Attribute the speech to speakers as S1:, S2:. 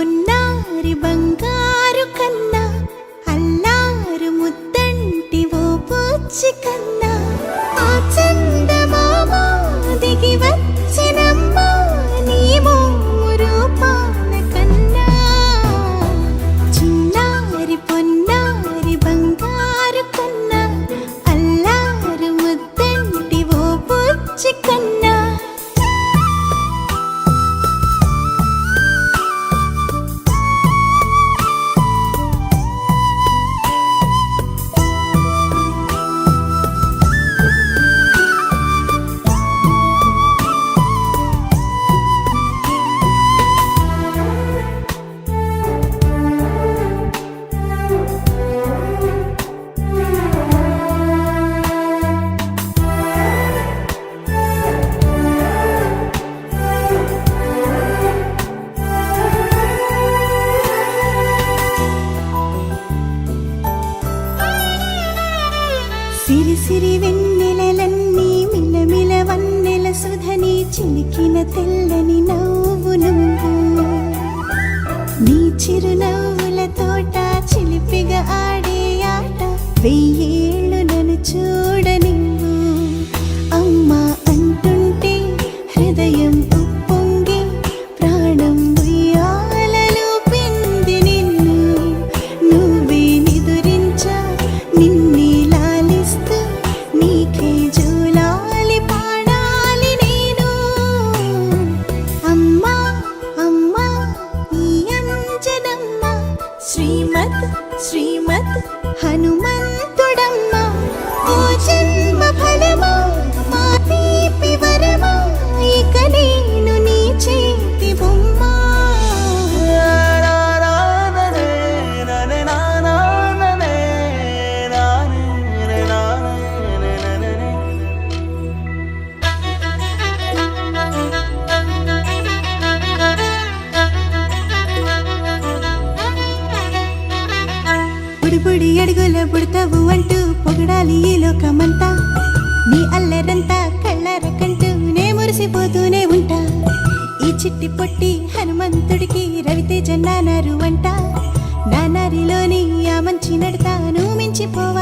S1: పొన్నారి బంగారు కన్నా అల్లారు ముద్దంటి ఓ పూచి కన్నా ఆ చందమామ దిగి వచ్చినమ్మా నీ మోము రూపాన కన్నా చిన్నారి పొన్నారి బంగారు కన్నా అల్లారు ముద్దంటి ఓ పూచి కన్నా సిరి సిరి వెన్నెలలన్నీ మిలమిల వన్నెల సుధని చిలికిన తెల్లని నవ్వు నువ్వు నీ చిరునవ్వుల తోట చిలిపిగా ఆడే ఆట వెయ్యేళ్ళు నన్ను చూడ నువ్వు అమ్మా అంటుంటే హృదయం ఉప్పొంగి ప్రాణం ఉయ్యాలలో పింది నిన్ను నువ్వే నిదురించా నిన్నే నీకే జూలాలి పాడాలి నేను అమ్మా అమ్మా ఈ అంజనమ్మ శ్రీమత్ శ్రీమత్ హనుమంతుడమ్మ ఓ జన్మ ఫలమా మా తీపి వరమా ఇక నేను నీ చేతి బొమ్మ బుడిబుడి అడుగుల బుడతావు అంటూ పొగడాలి ఈ లోకమంతా నీ అల్లరంతా కళ్ళరకంటూ నే మురిసిపోతూనే ఉంటా ఈ చిట్టి పొట్టి హనుమంతుడికి రవితేజ నానారు అంట నానారిలోని ఆ మంచి నడతా నువ్వు మించిపోవ